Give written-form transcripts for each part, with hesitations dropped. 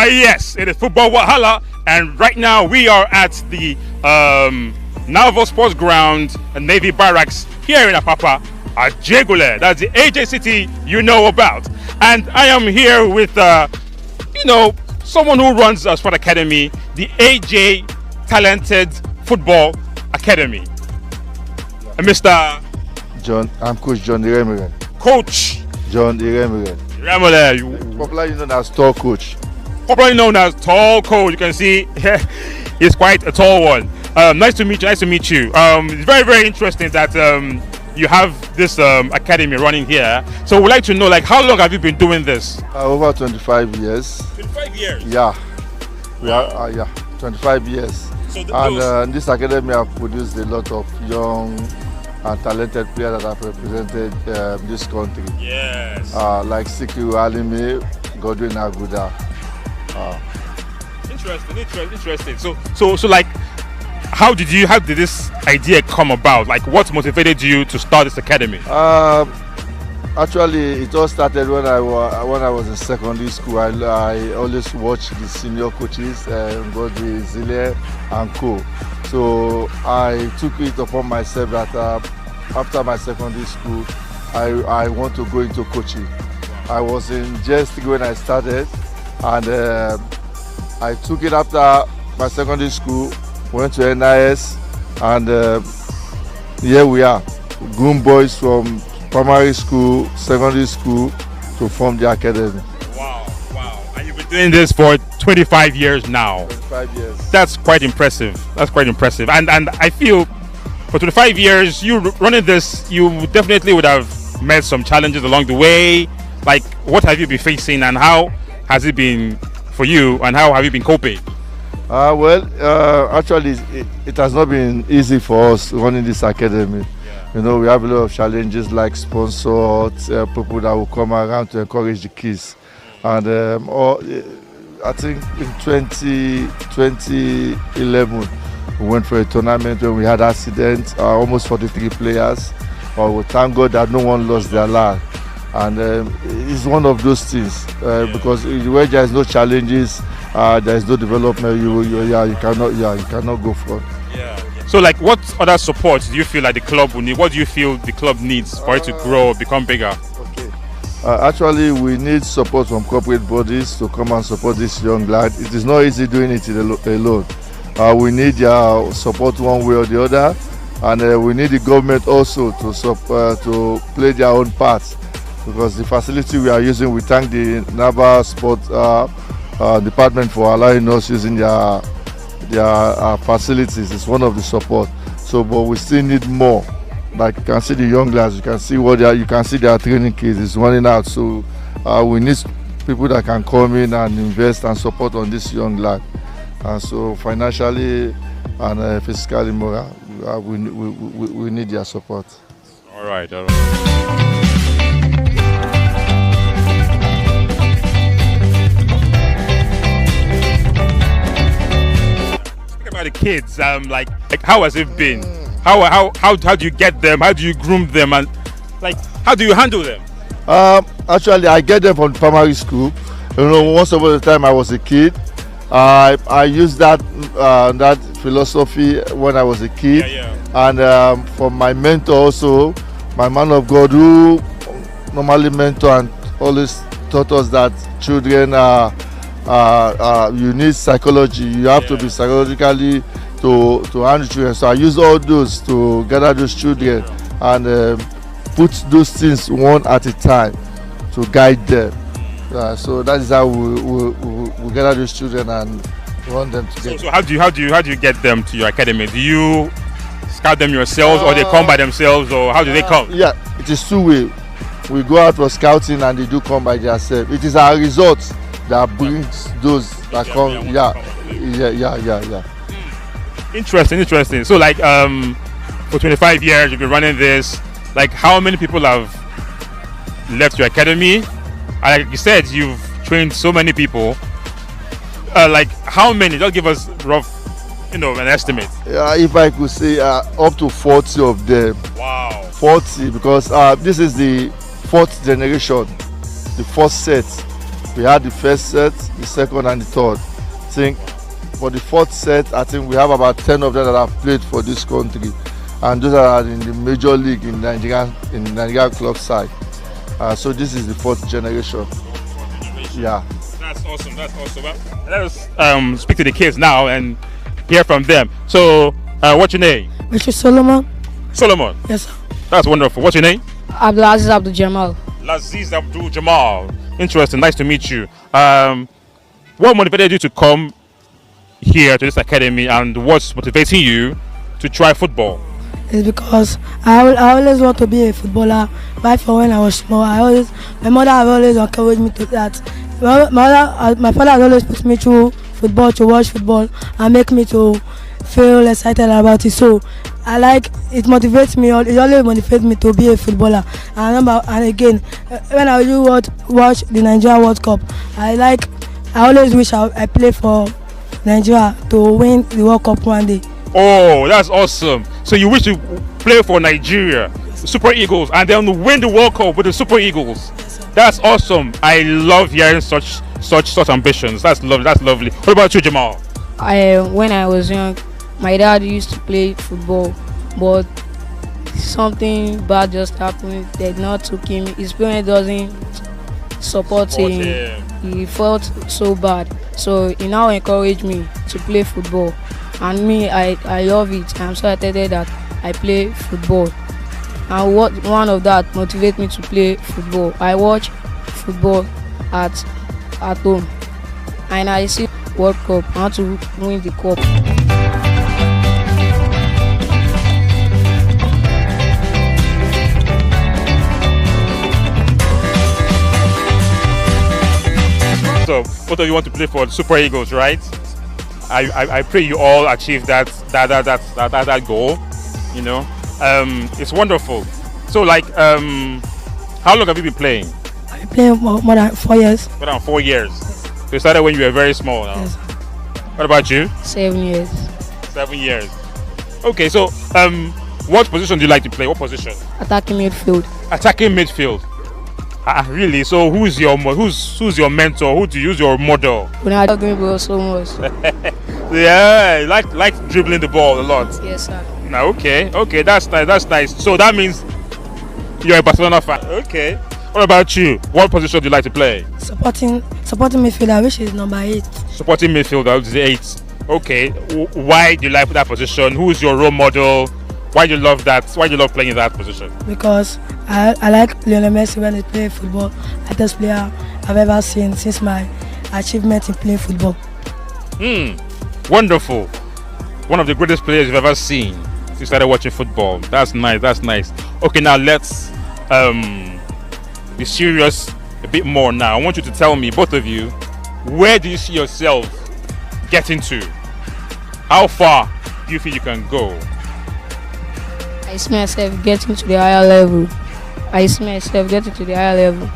Yes, it is Football Wahala, and right now we are at the Naval Sports Ground and Navy Barracks here in Apapa, Ajegunle. That's the AJCT you know about. And I am here with, someone who runs a sport academy, the AJ Talented Football Academy. Mr. John, I'm Coach John Iremire. Coach John Iremire. Popularly known as tall coach. Popularly known as tall coach. You can see he's quite a tall one. Nice to meet you. Nice to meet you. It's very, very interesting that you have this academy running here. So we'd like to know, like, how long have you been doing this? Over 25 years. 25 years. Yeah. We are 25 years. So and this academy have produced a lot of young and talented players that have represented this country. Yes. Like Sikiru Alimi, Godwin Aguda. Interesting. So like, how did this idea come about? Like, what motivated you to start this academy? Actually, it all started when I was in secondary school. I always watched the senior coaches, Godwin, Zile, and co. So I took it upon myself that after my secondary school, I want to go into coaching. I was in JS3 when I started, and I took it after my secondary school, went to NIS, and here we are, groom boys from primary school, secondary school to form the academy. Wow. And you've been doing this for 25 years now. 25 years. That's quite impressive. And I feel for 25 years, you running this, you definitely would have met some challenges along the way. Like, what have you been facing, and how has it been for you, and how have you been coping? Actually, it has not been easy for us running this academy. You know, we have a lot of challenges like sponsors, people that will come around to encourage the kids. And I think in 2011, we went for a tournament when we had accidents, almost 43 players. But we thank God that no one lost their life. And it's one of those things because where there is no challenges, there is no development. You cannot go forward. So, like, what other support do you feel like the club will need? What do you feel the club needs for it to grow, become bigger? Okay. Actually, we need support from corporate bodies to come and support this young lad. It is not easy doing it alone. We need their support one way or the other, and we need the government also to play their own part, because the facility we are using, we thank the Naval Sports Department for allowing us using their facilities. Is one of the support. So, but we still need more. Like, you can see the young lads, you can see you can see their training kids is running out. So we need people that can come in and invest and support on this young lad. And so financially and physically, we need their support. All right. The kids, like how has it been? How do you get them? How do you groom them? And like, how do you handle them? Actually, I get them from primary school. You know, once upon a time I was a kid. I used that philosophy when I was a kid. And from my mentor also, my man of God, who normally mentor and always taught us that children you need psychology. You have to be psychologically to handle children. So I use all those to gather those children and put those things one at a time to guide them. So that is how we gather those children and run them together. So how do you get them to your academy? Do you scout them yourselves, or they come by themselves, or how do they come? Yeah, it is two-way. We go out for scouting and they do come by themselves. It is our results that brings those that come. Yeah. Interesting. So, like, for 25 years you've been running this. Like, how many people have left your academy? And like you said, you've trained so many people. Like, how many? Just give us rough, an estimate. If I could say up to 40 of them. Wow. 40, because this is the fourth generation, the first set. We had the first set, the second, and the third. I think for the fourth set, I think we have about 10 of them that have played for this country, and those are in the major league in Nigeria club side. So this is the fourth generation. Yeah. That's awesome. That's awesome. Well, let us speak to the kids now and hear from them. So, what's your name? Mr. Solomon. Solomon. Yes, sir. That's wonderful. What's your name? Abdulaziz Abdul Jamal. Laziz Abdul Jamal. Interesting. Nice to meet you. What motivated you to come here to this academy, and what's motivating you to try football? It's because I always want to be a footballer. Right from when I was small, my mother has always encouraged me to that. My father has always put me through football to watch football and make me to feel excited about it. So it motivates me. It always motivates me to be a footballer. And again, when I do watch the Nigeria World Cup, I always wish I play for Nigeria to win the World Cup one day. Oh, that's awesome. So you wish to play for Nigeria, Super Eagles, and then win the World Cup with the Super Eagles. Yes, that's awesome. I love hearing such ambitions. That's lovely. That's lovely. What about you, Jamal? When I was young, my dad used to play football, but something bad just happened. They not took him. His parents doesn't support him. He felt so bad, so he now encouraged me to play football. And me, I love it. I'm so excited that I play football. And one of that motivates me to play football. I watch football at home, and I see World Cup. I want to win the cup. So both of you want to play for the Super Eagles, right? I pray you all achieve that goal. You know, it's wonderful. So how long have you been playing? I've been playing more than 4 years. More than 4 years. So you started when you were very small now. Yes. What about you? 7 years. 7 years. Okay, so what position do you like to play? What position? Attacking midfield. Attacking midfield. Really? So who's your mentor? Who's your model? When I love the ball so much. Yeah, like dribbling the ball a lot. Yes, sir. Now, okay, that's nice. That's nice. So that means you're a Barcelona fan. Okay. What about you? What position do you like to play? Supporting midfielder, which is number 8. Supporting midfielder, which is 8. Okay. Why do you like that position? Who is your role model? Why do you love that? Why do you love playing in that position? Because I like Lionel Messi when he plays football. Best player I've ever seen since my achievement in playing football. Wonderful. One of the greatest players you've ever seen since you started watching football. That's nice. That's nice. Okay, now let's be serious a bit more now. I want you to tell me, both of you, where do you see yourself getting to? How far do you think you can go? I see myself getting to the higher level. I see myself getting to the higher level.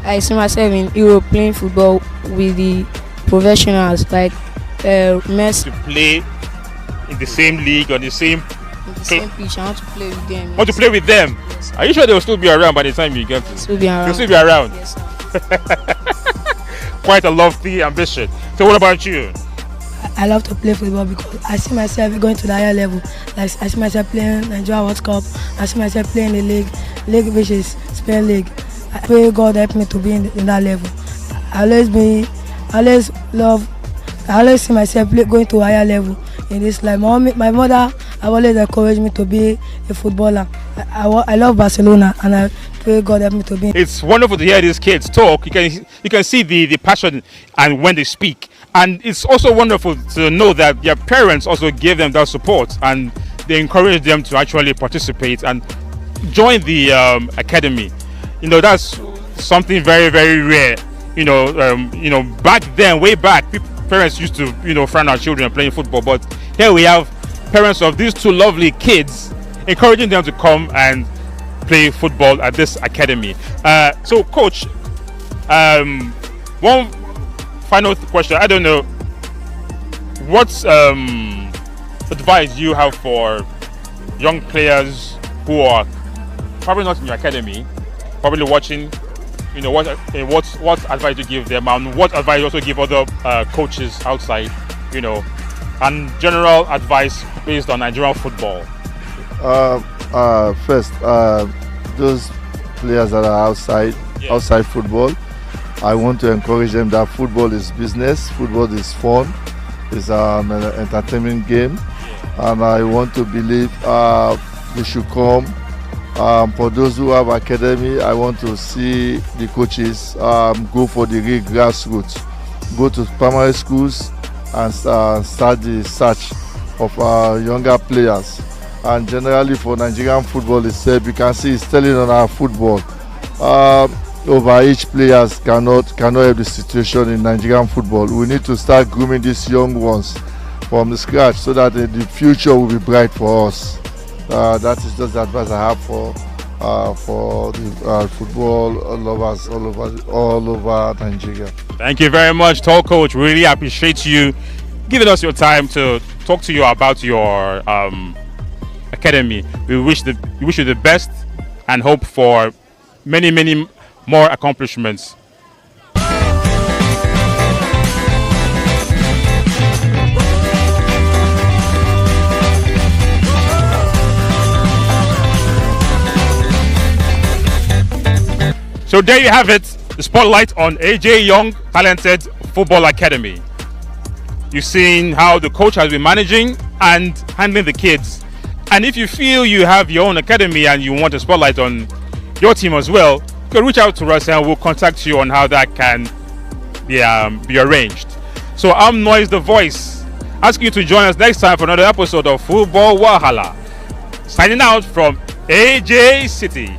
I see myself in Europe playing football with the professionals like Messi. To play in the same league on the same pitch. I want to play with them. Want to play with them? Yes. Are you sure they will still be around by the time you get to? Still be around. They'll still be around. Yes, sir. Quite a lofty ambition. So what about you? I love to play football because I see myself going to the higher level. Like I see myself playing Nigeria World Cup. I see myself playing the league which is Spain League. I pray God help me to be in that level. I always see myself going to a higher level in this life. My mother have always encouraged me to be a footballer. I love Barcelona, and I pray God help me to be. It's wonderful to hear these kids talk. You can see the passion and when they speak. And it's also wonderful to know that their parents also gave them that support and they encourage them to actually participate and join the academy. You know, that's something very, very rare. Back then, way back, parents used to, frighten our children playing football. But here we have parents of these two lovely kids encouraging them to come and play football at this academy. So, Coach, one final question. I don't know, what advice you have for young players who are probably not in your academy, probably watching what advice you give them, and what advice you also give other coaches outside, and general advice based on Nigerian football. First, those players that are outside football, I want to encourage them that football is business, football is fun, it's an entertainment game, and I want to believe they should come. For those who have academy, I want to see the coaches go for the real grassroots, go to primary schools and start the search of younger players. And generally for Nigerian football itself, you can see it's telling on our football. Overage players cannot help the situation in Nigerian football. We need to start grooming these young ones from the scratch so that the future will be bright for us. That is just the advice I have for the football lovers all over Nigeria. Thank you very much, tall coach. Really appreciate you giving us your time to talk to you about your academy. We wish you the best and hope for many more accomplishments. So there you have it, the spotlight on AJ Young Talented Football Academy. You've seen how the coach has been managing and handling the kids. And if you feel you have your own academy and you want a spotlight on your team as well, you can reach out to us and we'll contact you on how that can be arranged. So I'm Noise the Voice, asking you to join us next time for another episode of Football Wahala. Signing out from AJ City.